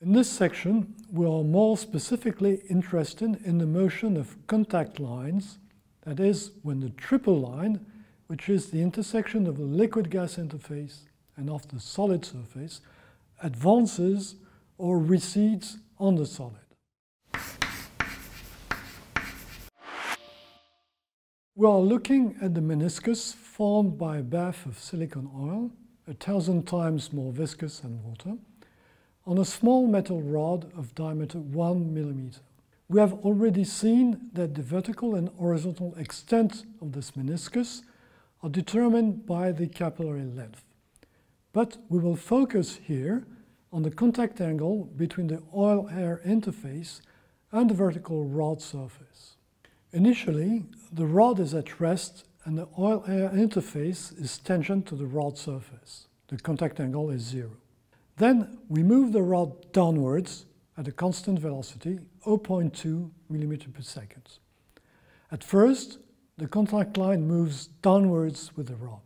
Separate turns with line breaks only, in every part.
In this section, we are more specifically interested in the motion of contact lines, that is, when the triple line, which is the intersection of the liquid-gas interface and of the solid surface, advances or recedes on the solid. We are looking at the meniscus formed by a bath of silicon oil, 1,000 times more viscous than water, on a small metal rod of diameter 1 millimeter. We have already seen that the vertical and horizontal extent of this meniscus are determined by the capillary length. But we will focus here on the contact angle between the oil-air interface and the vertical rod surface. Initially, the rod is at rest and the oil-air interface is tangent to the rod surface. The contact angle is 0. Then we move the rod downwards at a constant velocity, 0.2 millimeters per second. At first, the contact line moves downwards with the rod.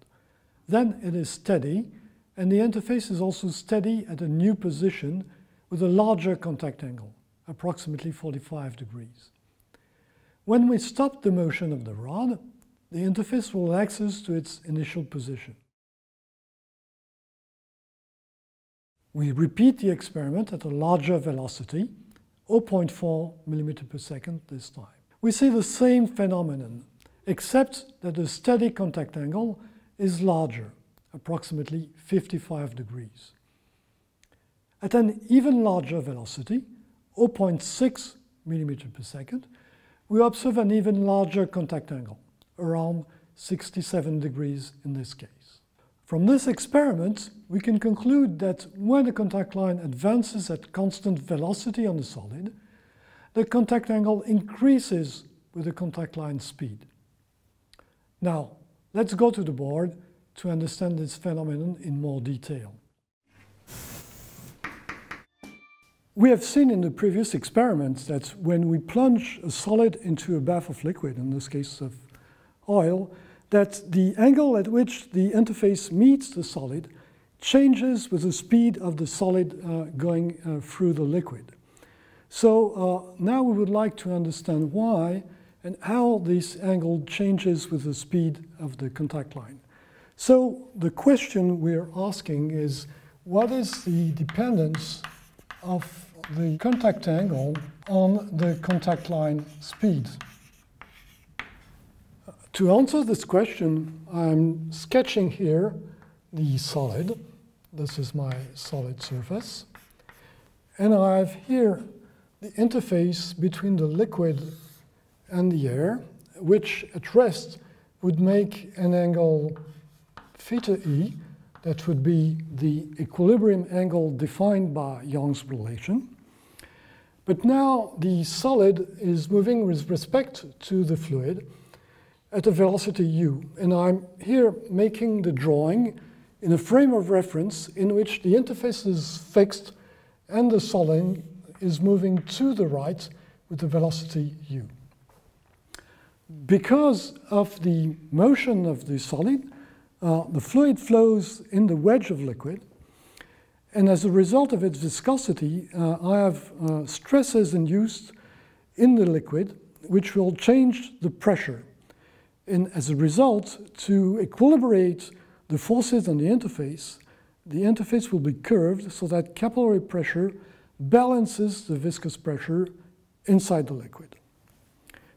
Then it is steady, and the interface is also steady at a new position with a larger contact angle, approximately 45 degrees. When we stop the motion of the rod, the interface will relaxes to its initial position. We repeat the experiment at a larger velocity, 0.4 millimeters per second this time. We see the same phenomenon, except that the steady contact angle is larger, approximately 55 degrees. At an even larger velocity, 0.6 millimeters per second, we observe an even larger contact angle, around 67 degrees in this case. From this experiment, we can conclude that when the contact line advances at constant velocity on the solid, the contact angle increases with the contact line speed. Now, let's go to the board to understand this phenomenon in more detail. We have seen in the previous experiments that when we plunge a solid into a bath of liquid, in this case of oil, that the angle at which the interface meets the solid changes with the speed of the solid going through the liquid. So now we would like to understand why and how this angle changes with the speed of the contact line. So the question we're asking is, what is the dependence of the contact angle on the contact line speed? To answer this question, I'm sketching here the solid. This is my solid surface. And I have here the interface between the liquid and the air, which at rest would make an angle theta e, that would be the equilibrium angle defined by Young's relation. But now the solid is moving with respect to the fluid at a velocity u. And I'm here making the drawing in a frame of reference in which the interface is fixed and the solid is moving to the right with the velocity u. Because of the motion of the solid, the fluid flows in the wedge of liquid, and as a result of its viscosity, I have stresses induced in the liquid which will change the pressure. And as a result, to equilibrate the forces on the interface will be curved so that capillary pressure balances the viscous pressure inside the liquid.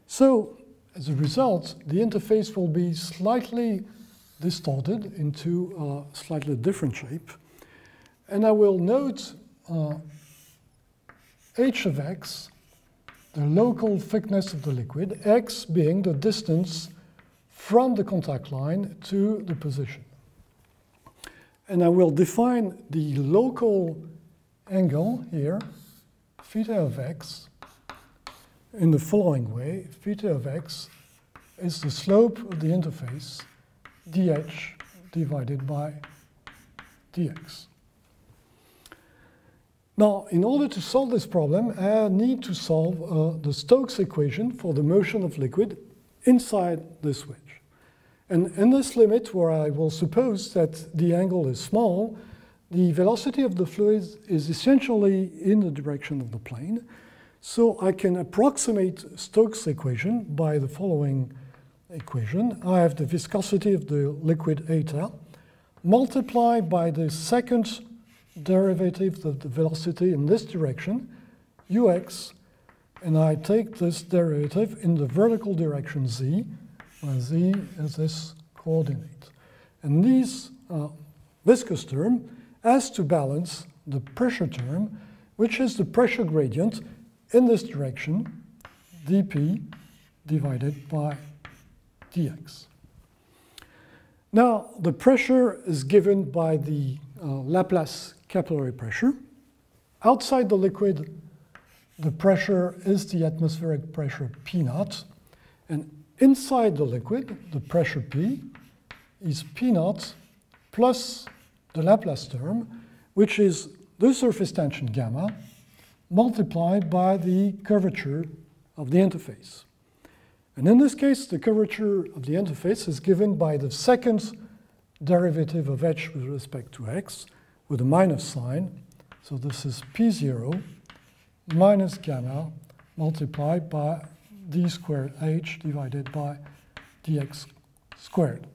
So, as a result, the interface will be slightly distorted into a slightly different shape. And I will note h of x, the local thickness of the liquid, x being the distance from the contact line to the position. And I will define the local angle here, theta of x, in the following way. Theta of x is the slope of the interface, dh divided by dx. Now, in order to solve this problem, I need to solve the Stokes equation for the motion of liquid inside this wedge. And in this limit, where I will suppose that the angle is small, the velocity of the fluid is essentially in the direction of the plane. So I can approximate Stokes' equation by the following equation. I have the viscosity of the liquid eta multiplied by the second derivative of the velocity in this direction, ux, and I take this derivative in the vertical direction z, where z is this coordinate. And this viscous term has to balance the pressure term, which is the pressure gradient in this direction, dp divided by dx. Now, the pressure is given by the Laplace capillary pressure. Outside the liquid, the pressure is the atmospheric pressure P naught. And inside the liquid, the pressure P is P naught plus the Laplace term, which is the surface tension gamma multiplied by the curvature of the interface. And in this case, the curvature of the interface is given by the second derivative of h with respect to x with a minus sign. So this is P0 minus gamma multiplied by d squared h divided by dx squared.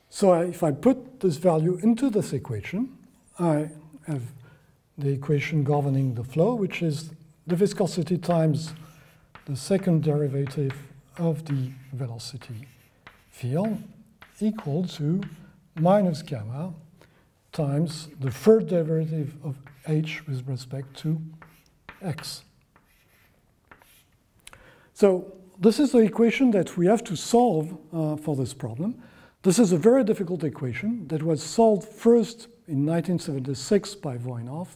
So if I put this value into this equation, I have the equation governing the flow, which is the viscosity times the second derivative of the velocity field equal to minus gamma times the third derivative of h with respect to x. So this is the equation that we have to solve for this problem. This is a very difficult equation that was solved first in 1976 by Voinov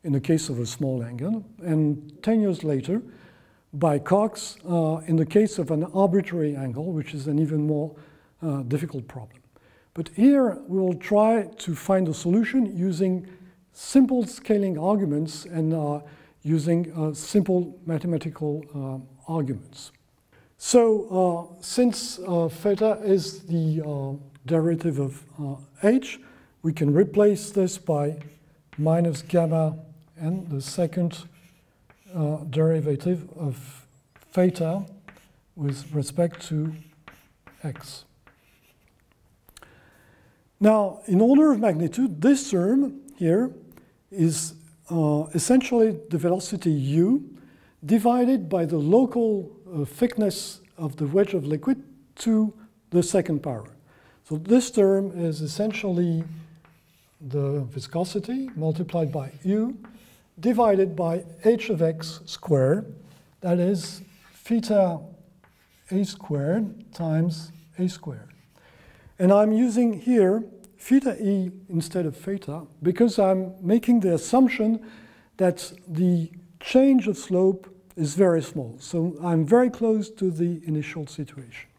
in the case of a small angle, and 10 years later by Cox in the case of an arbitrary angle, which is an even more difficult problem. But here we will try to find a solution using simple scaling arguments and using simple mathematical arguments. So since theta is the derivative of h, we can replace this by minus gamma and the second derivative of theta with respect to x. Now, in order of magnitude, this term here is essentially the velocity u divided by the local thickness of the wedge of liquid to the second power. So this term is essentially the viscosity multiplied by u divided by h of x squared, that is theta a squared times a squared. And I'm using here theta e instead of theta because I'm making the assumption that the change of slope is very small. So I'm very close to the initial situation.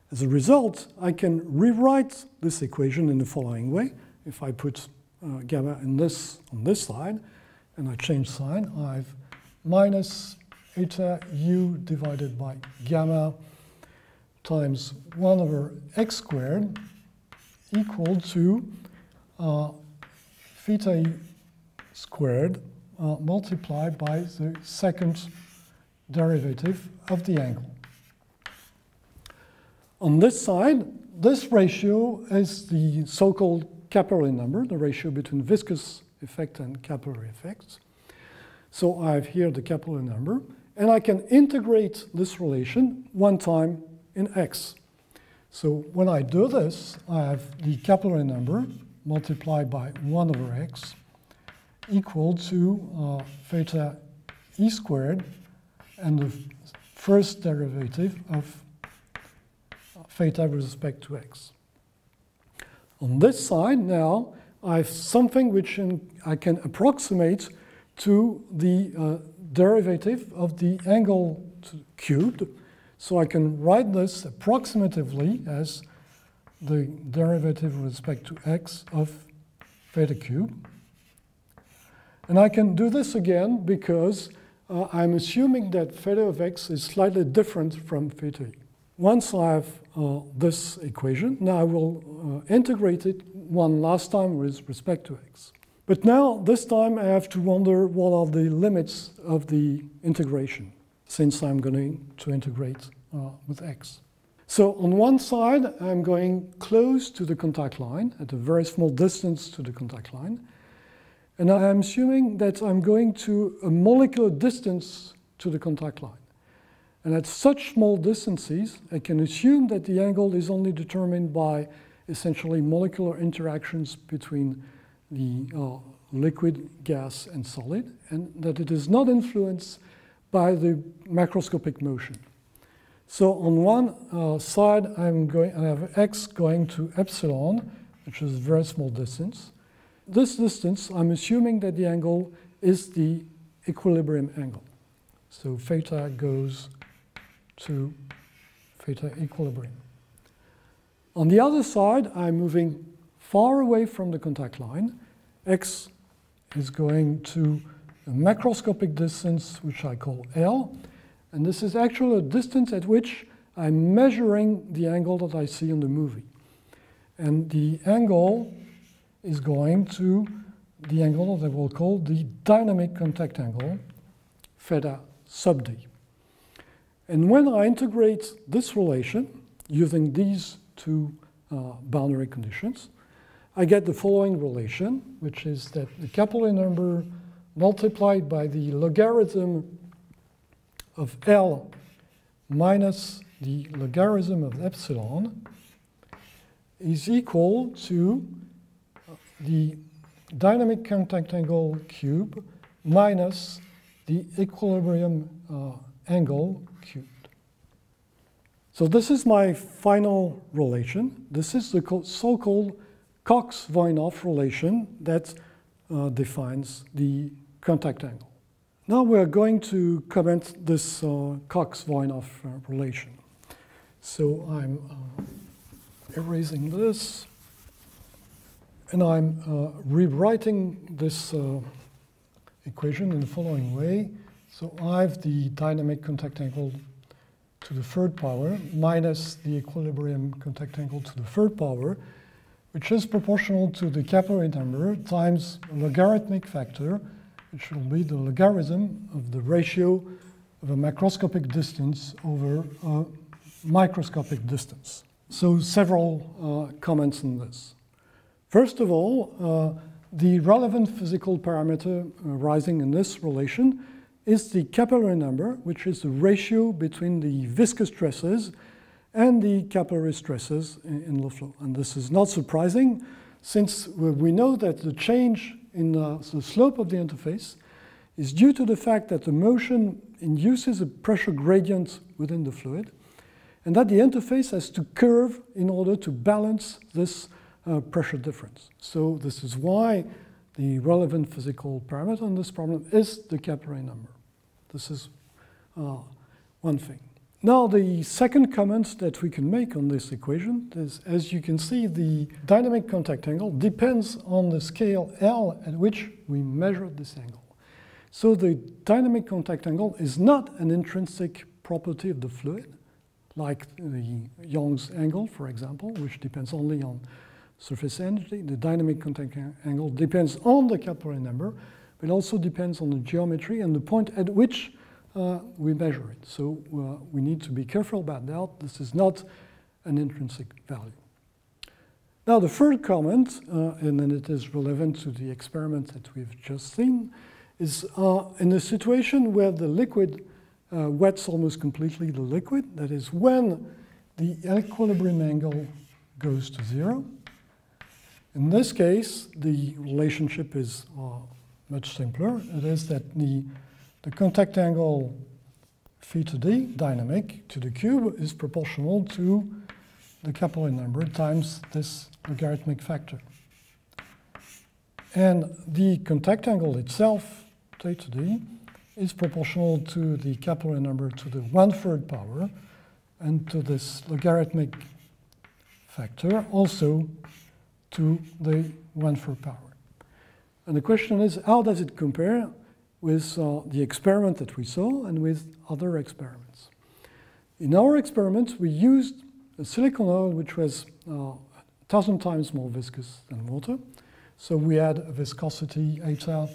As a result, I can rewrite this equation in the following way. If I put gamma on this side, and I change sign, I have minus eta u divided by gamma times 1 over x squared equal to theta e squared multiplied by the second derivative of the angle. On this side, this ratio is the so-called capillary number, the ratio between viscous effect and capillary effects. So I have here the capillary number, and I can integrate this relation one time in x. So when I do this, I have the capillary number multiplied by 1 over x equal to theta e squared and the first derivative of theta with respect to x. On this side now, I have something which I can approximate to the derivative of the angle cubed. So I can write this approximatively as the derivative with respect to x of theta cubed. And I can do this again because I'm assuming that theta of x is slightly different from theta e. once I have this equation, now I will integrate it one last time with respect to x. But now, this time, I have to wonder what are the limits of the integration, since I'm going to integrate with x. So on one side, I'm going close to the contact line, at a very small distance to the contact line. And I'm assuming that I'm going to a molecular distance to the contact line. And at such small distances, I can assume that the angle is only determined by essentially molecular interactions between the liquid, gas, and solid, and that it is not influenced by the macroscopic motion. So on one side, I have x going to epsilon, which is a very small distance. This distance, I'm assuming that the angle is the equilibrium angle. So theta goes to theta equilibrium. On the other side, I'm moving far away from the contact line. X is going to a macroscopic distance, which I call L. And this is actually a distance at which I'm measuring the angle that I see in the movie. And the angle is going to the angle that we'll call the dynamic contact angle, theta sub d. And when I integrate this relation using these two boundary conditions, I get the following relation, which is that the Capillarity number multiplied by the logarithm of L minus the logarithm of epsilon is equal to the dynamic contact angle cube minus the equilibrium angle cubed. So this is my final relation. This is the so-called Cox-Voinoff relation that defines the contact angle. Now we're going to comment this Cox-Voinoff relation. So I'm erasing this. And I'm rewriting this equation in the following way. So I have the dynamic contact angle to the third power minus the equilibrium contact angle to the third power, which is proportional to the Capillarity number times a logarithmic factor, which will be the logarithm of the ratio of a macroscopic distance over a microscopic distance. So several comments on this. First of all, the relevant physical parameter arising in this relation is the capillary number, which is the ratio between the viscous stresses and the capillary stresses in the flow. And this is not surprising, since we know that the change in the slope of the interface is due to the fact that the motion induces a pressure gradient within the fluid, and that the interface has to curve in order to balance this pressure difference. So this is why the relevant physical parameter in this problem is the capillary number. This is one thing. Now the second comment that we can make on this equation is, as you can see, the dynamic contact angle depends on the scale L at which we measure this angle. So the dynamic contact angle is not an intrinsic property of the fluid, like the Young's angle, for example, which depends only on surface energy. The dynamic contact angle depends on the capillary number, but also depends on the geometry and the point at which we measure it. So we need to be careful about that. This is not an intrinsic value. Now the third comment, and then it is relevant to the experiment that we've just seen, is in a situation where the liquid wets almost completely the liquid, that is when the equilibrium angle goes to 0. In this case, the relationship is much simpler. It is that the contact angle theta d, dynamic, to the cube is proportional to the capillary number times this logarithmic factor. And the contact angle itself, theta d, is proportional to the capillary number to the 1/3 power and to this logarithmic factor, also to the 1/3 power. And the question is, how does it compare with the experiment that we saw and with other experiments? In our experiment, we used a silicon oil which was 1,000 times more viscous than water. So we had a viscosity eta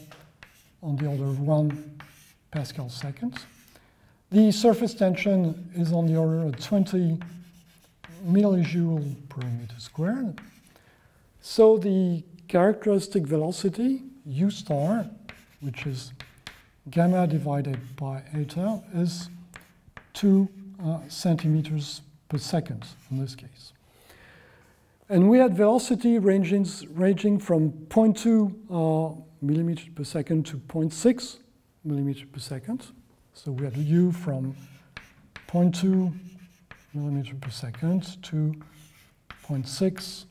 on the order of 1 Pascal second. The surface tension is on the order of 20 millijoule per meter squared. So the characteristic velocity, u star, which is gamma divided by eta, is 2 centimeters per second in this case. And we had velocity ranging from 0.2 millimeter per second to 0.6 millimeter per second. So we had u from 0.2 millimeter per second to 0.6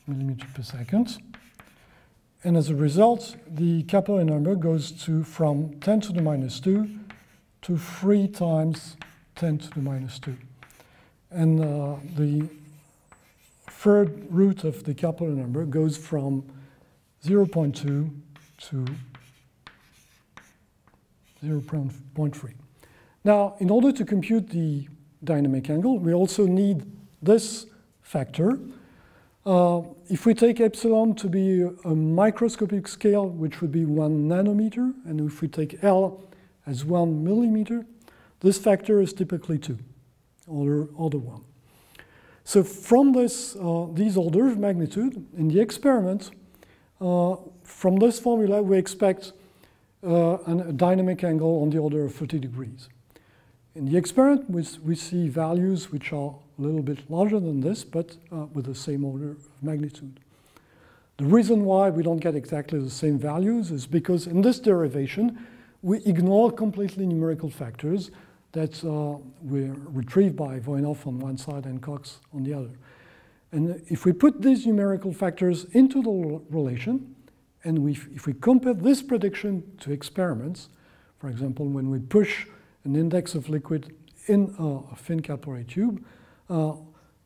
millimeter per second. And as a result, the capillary number goes from 10 to the minus 2 to 3 times 10 to the minus 2. And the third root of the capillary number goes from 0.2 to 0.3. Now, in order to compute the dynamic angle, we also need this factor. If we take epsilon to be a microscopic scale, which would be 1 nanometer, and if we take L as 1 millimeter, this factor is typically 2, order 1. So from this, these orders of magnitude, in the experiment, from this formula, we expect a dynamic angle on the order of 30 degrees. In the experiment, we see values which are a little bit larger than this, but with the same order of magnitude. The reason why we don't get exactly the same values is because in this derivation, we ignore completely numerical factors that were retrieved by Voinov on one side and Cox on the other. And if we put these numerical factors into the relation, and if we compare this prediction to experiments, for example, when we push an index of liquid in a thin capillary tube,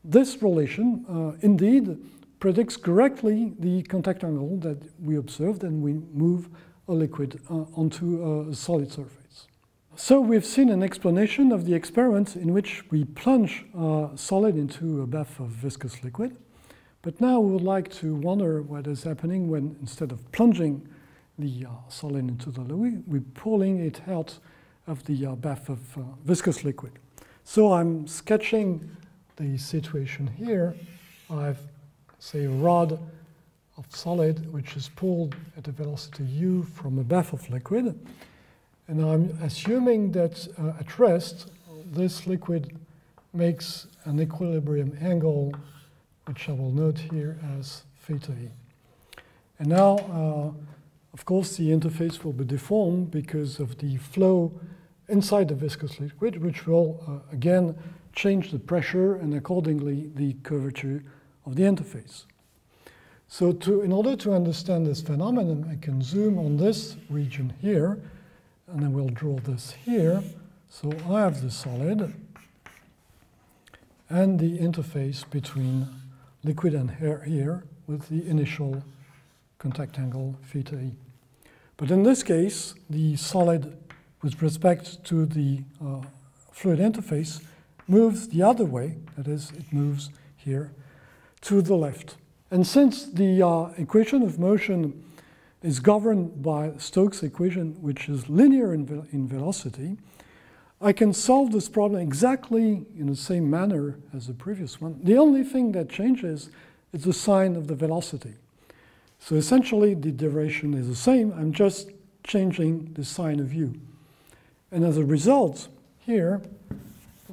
this relation indeed predicts correctly the contact angle that we observed, and we move a liquid onto a solid surface. So we've seen an explanation of the experiment in which we plunge solid into a bath of viscous liquid. But now we would like to wonder what is happening when, instead of plunging the solid into the fluid, we're pulling it out of the bath of viscous liquid. So I'm sketching the situation here. I've, say, a rod of solid which is pulled at a velocity u from a bath of liquid. And I'm assuming that at rest, this liquid makes an equilibrium angle, which I will note here as theta e. And now, of course, the interface will be deformed because of the flow inside the viscous liquid, which will, again, change the pressure and accordingly the curvature of the interface. So in order to understand this phenomenon, I can zoom on this region here, and I will draw this here. So I have the solid and the interface between liquid and air here with the initial contact angle theta e. But in this case, the solid with respect to the fluid interface moves the other way, that is, it moves here to the left. And since the equation of motion is governed by Stokes' equation, which is linear in velocity, I can solve this problem exactly in the same manner as the previous one. The only thing that changes is the sign of the velocity. So essentially, the derivation is the same. I'm just changing the sign of u. And as a result, here,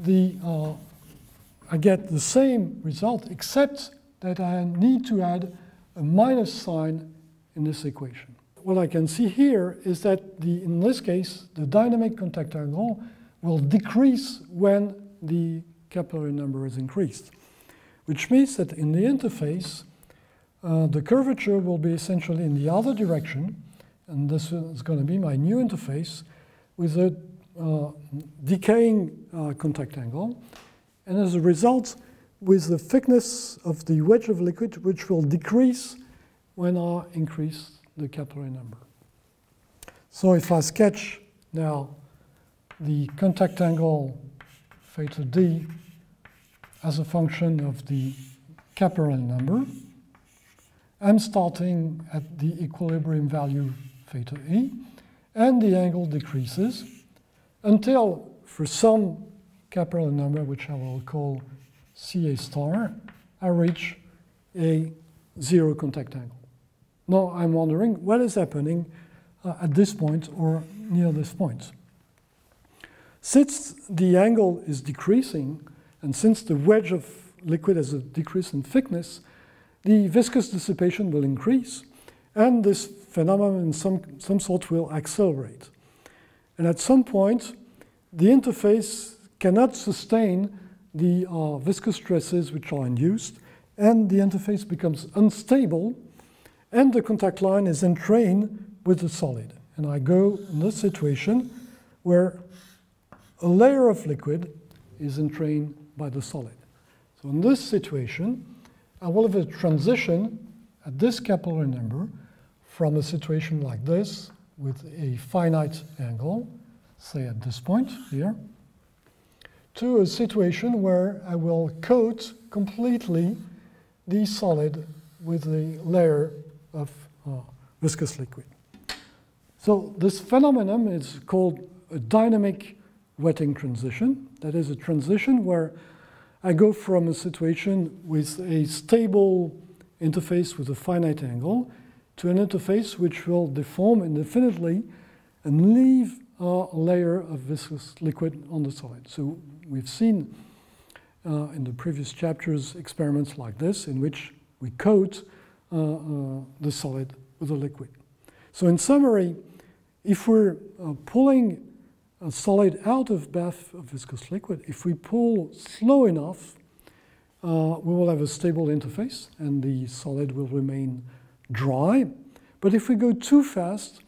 I get the same result, except that I need to add a minus sign in this equation. What I can see here is that, in this case, the dynamic contact angle will decrease when the capillary number is increased, which means that in the interface, the curvature will be essentially in the other direction, and this is going to be my new interface with a decaying contact angle, and as a result, with the thickness of the wedge of liquid, which will decrease when I increase the capillary number. So if I sketch now the contact angle theta d as a function of the Capillarity number. I'm starting at the equilibrium value theta e, and the angle decreases until, for some Capillarity number, which I will call Ca star, I reach a zero contact angle. Now I'm wondering what is happening at this point or near this point. Since the angle is decreasing, and since the wedge of liquid has a decrease in thickness, the viscous dissipation will increase, and this phenomenon in some sort will accelerate. And at some point, the interface cannot sustain the viscous stresses which are induced, and the interface becomes unstable, and the contact line is entrained with the solid. And I go in this situation where a layer of liquid is entrained by the solid. So in this situation, I will have a transition at this capillary number from a situation like this with a finite angle, say at this point here, to a situation where I will coat completely the solid with a layer of viscous liquid. So this phenomenon is called a dynamic wetting transition. That is a transition where I go from a situation with a stable interface with a finite angle to an interface which will deform indefinitely and leave a layer of viscous liquid on the solid. So we've seen in the previous chapters experiments like this in which we coat the solid with a liquid. So in summary, if we're pulling a solid out of bath of viscous liquid, if we pull slow enough, we will have a stable interface and the solid will remain dry. But if we go too fast,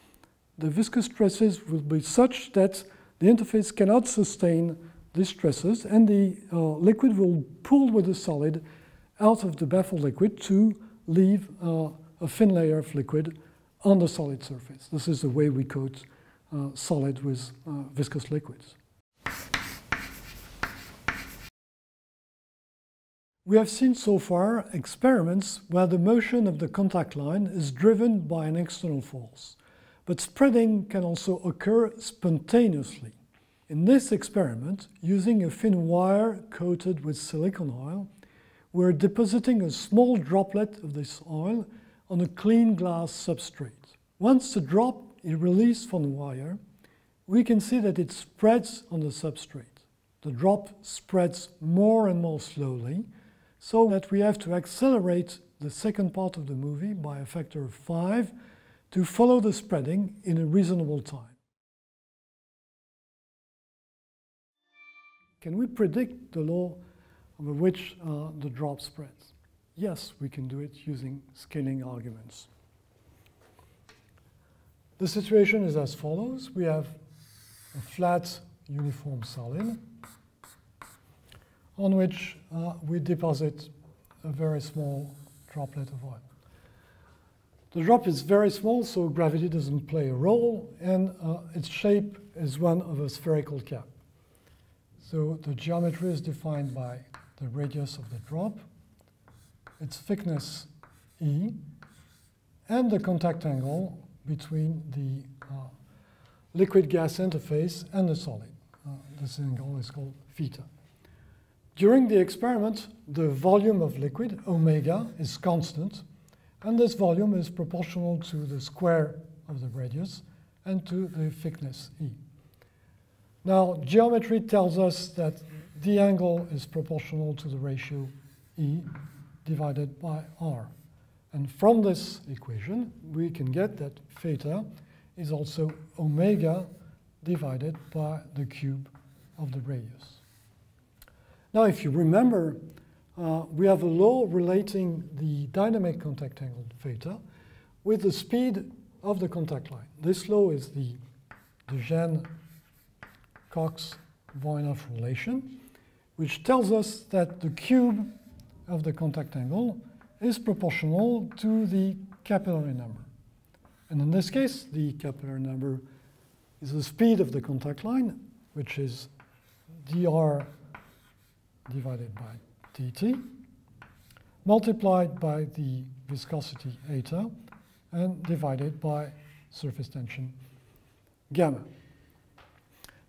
the viscous stresses will be such that the interface cannot sustain these stresses, and the liquid will pull with the solid out of the baffled liquid to leave a thin layer of liquid on the solid surface. This is the way we coat solid with viscous liquids. We have seen so far experiments where the motion of the contact line is driven by an external force, but spreading can also occur spontaneously. In this experiment, using a thin wire coated with silicone oil, we're depositing a small droplet of this oil on a clean glass substrate. Once the drop is released from the wire, we can see that it spreads on the substrate. The drop spreads more and more slowly, so that we have to accelerate the second part of the movie by a factor of 5 to follow the spreading in a reasonable time. Can we predict the law over which the drop spreads? Yes, we can do it using scaling arguments. The situation is as follows. We have a flat uniform solid on which we deposit a very small droplet of oil. The drop is very small, so gravity doesn't play a role, and its shape is one of a spherical cap. So the geometry is defined by the radius of the drop, its thickness E, and the contact angle between the liquid-gas interface and the solid. This angle is called theta. During the experiment, the volume of liquid, omega, is constant, and this volume is proportional to the square of the radius and to the thickness E. Now, geometry tells us that the angle is proportional to the ratio E divided by R. And from this equation, we can get that theta is also omega divided by the cube of the radius. Now, if you remember, we have a law relating the dynamic contact angle theta with the speed of the contact line. This law is the de Gennes-Cox-Voinoff relation, which tells us that the cube of the contact angle is proportional to the capillary number. And in this case, the capillary number is the speed of the contact line, which is dr divided by dt, multiplied by the viscosity eta, and divided by surface tension gamma.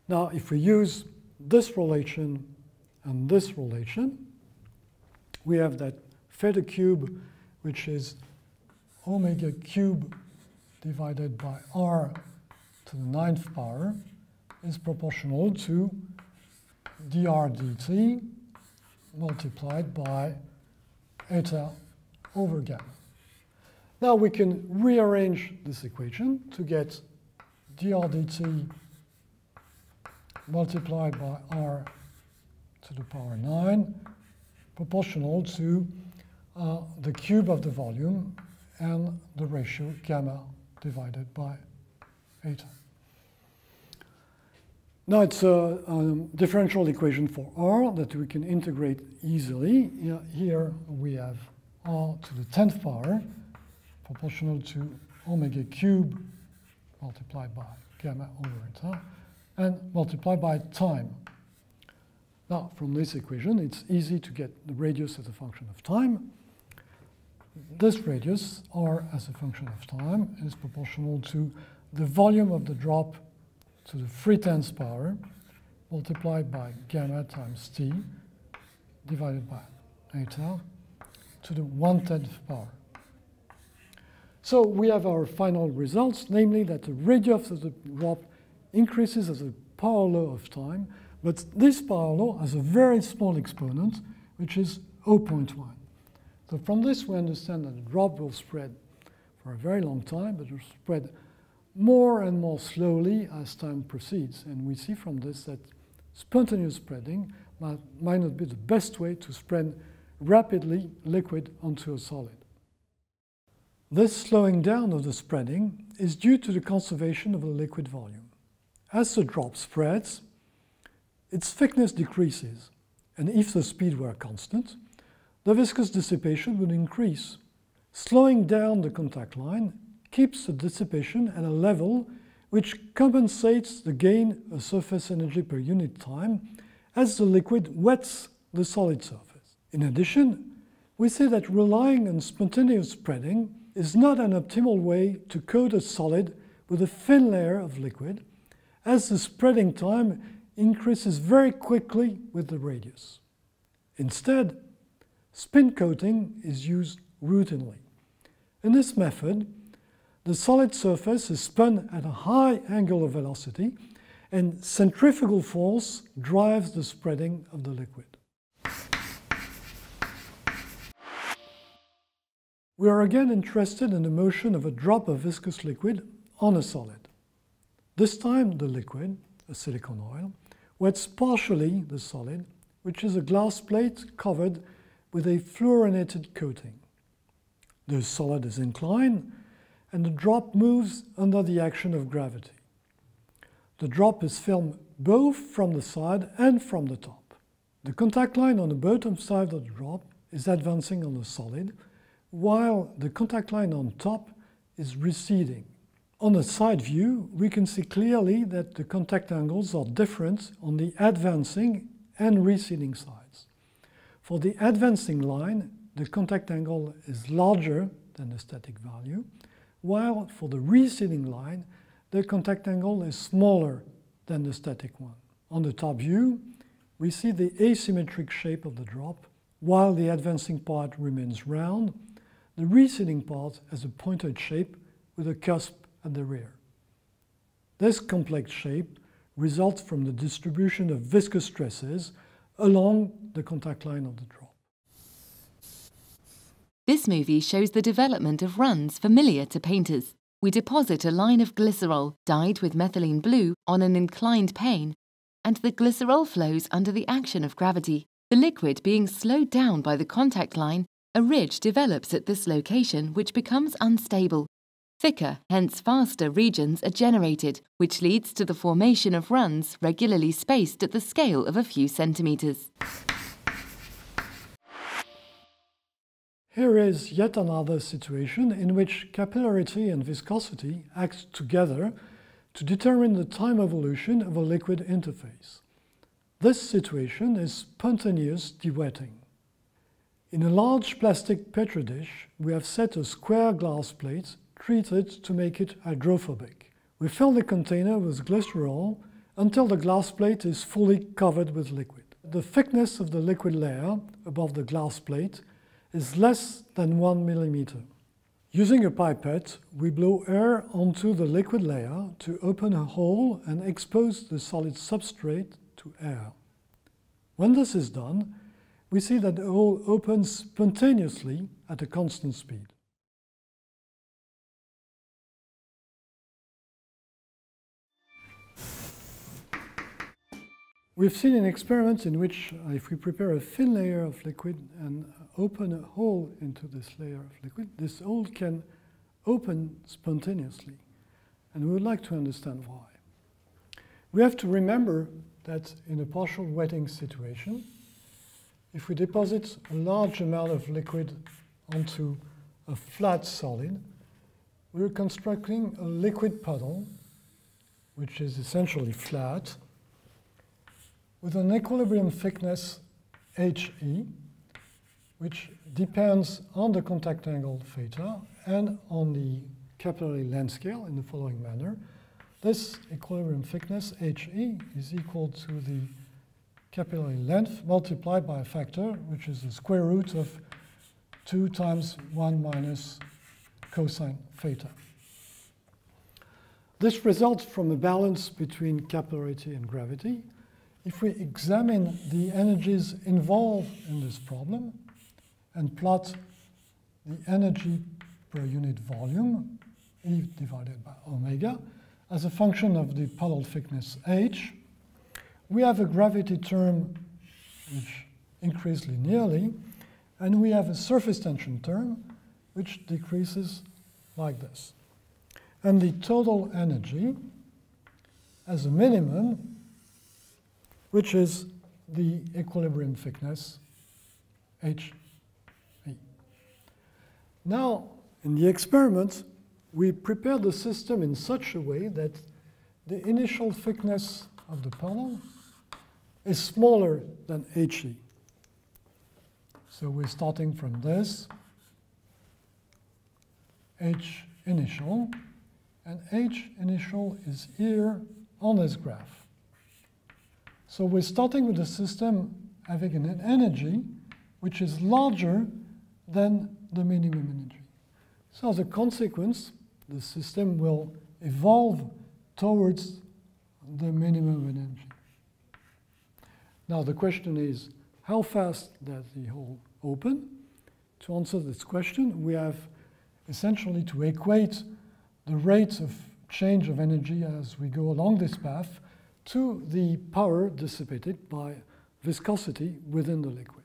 Now, if we use this relation and this relation, we have that theta cube, which is omega cube divided by r to the 9th power, is proportional to dr dt multiplied by eta over gamma. Now we can rearrange this equation to get dr dt multiplied by r to the power 9 proportional to the cube of the volume and the ratio gamma divided by eta. Now it's a differential equation for r that we can integrate easily. Here we have r to the 10th power proportional to omega cube multiplied by gamma over eta and multiplied by time. Now, from this equation, it's easy to get the radius as a function of time. This radius, r as a function of time, is proportional to the volume of the drop to the 3/10th power multiplied by gamma times t divided by eta to the 1/10th power. So we have our final results, namely that the radius of the drop increases as a power law of time, but this power law has a very small exponent, which is 0.1. So from this, we understand that the drop will spread for a very long time, but it will spread more and more slowly as time proceeds. And we see from this that spontaneous spreading might not be the best way to spread rapidly liquid onto a solid. This slowing down of the spreading is due to the conservation of the liquid volume. As the drop spreads, its thickness decreases, and if the speed were constant, the viscous dissipation would increase. Slowing down the contact line keeps the dissipation at a level which compensates the gain of surface energy per unit time as the liquid wets the solid surface. In addition, we say that relying on spontaneous spreading is not an optimal way to coat a solid with a thin layer of liquid, as the spreading time increases very quickly with the radius. Instead, spin coating is used routinely. In this method, the solid surface is spun at a high angular velocity, and centrifugal force drives the spreading of the liquid. We are again interested in the motion of a drop of viscous liquid on a solid. This time the liquid, a silicone oil, wets partially the solid, which is a glass plate covered with a fluorinated coating. The solid is inclined, and the drop moves under the action of gravity. The drop is filmed both from the side and from the top. The contact line on the bottom side of the drop is advancing on the solid, while the contact line on top is receding. On the side view, we can see clearly that the contact angles are different on the advancing and receding sides. For the advancing line, the contact angle is larger than the static value, while for the receding line, the contact angle is smaller than the static one. On the top view, we see the asymmetric shape of the drop. While the advancing part remains round, the receding part has a pointed shape with a cusp at the rear. This complex shape results from the distribution of viscous stresses along the contact line of the drop.
This movie shows the development of runs familiar to painters. We deposit a line of glycerol dyed with methylene blue on an inclined pane, and the glycerol flows under the action of gravity. The liquid being slowed down by the contact line, a ridge develops at this location which becomes unstable. Thicker, hence faster regions are generated, which leads to the formation of runs regularly spaced at the scale of a few centimeters.
Here is yet another situation in which capillarity and viscosity act together to determine the time evolution of a liquid interface. This situation is spontaneous dewetting. In a large plastic petri dish, we have set a square glass plate treated to make it hydrophobic. We fill the container with glycerol until the glass plate is fully covered with liquid. The thickness of the liquid layer above the glass plate is less than 1 millimeter. Using a pipette, we blow air onto the liquid layer to open a hole and expose the solid substrate to air. When this is done, we see that the hole opens spontaneously at a constant speed. We've seen an experiment in which if we prepare a thin layer of liquid and open a hole into this layer of liquid, this hole can open spontaneously. And we would like to understand why. We have to remember that in a partial wetting situation, if we deposit a large amount of liquid onto a flat solid, we're constructing a liquid puddle, which is essentially flat, with an equilibrium thickness HE, which depends on the contact angle theta and on the capillary length scale in the following manner. This equilibrium thickness HE is equal to the capillary length multiplied by a factor, which is the square root of 2 times 1 minus cosine theta. This results from a balance between capillarity and gravity. If we examine the energies involved in this problem and plot the energy per unit volume, E divided by omega, as a function of the puddle thickness h, we have a gravity term which increases linearly, and we have a surface tension term which decreases like this. And the total energy as a minimum, which is the equilibrium thickness HE. Now, in the experiment, we prepare the system in such a way that the initial thickness of the puddle is smaller than HE. So we're starting from this, H initial, and H initial is here on this graph. So we're starting with a system having an energy which is larger than the minimum energy. So as a consequence, the system will evolve towards the minimum energy. Now the question is, how fast does the hole open? To answer this question, we have essentially to equate the rate of change of energy as we go along this path to the power dissipated by viscosity within the liquid.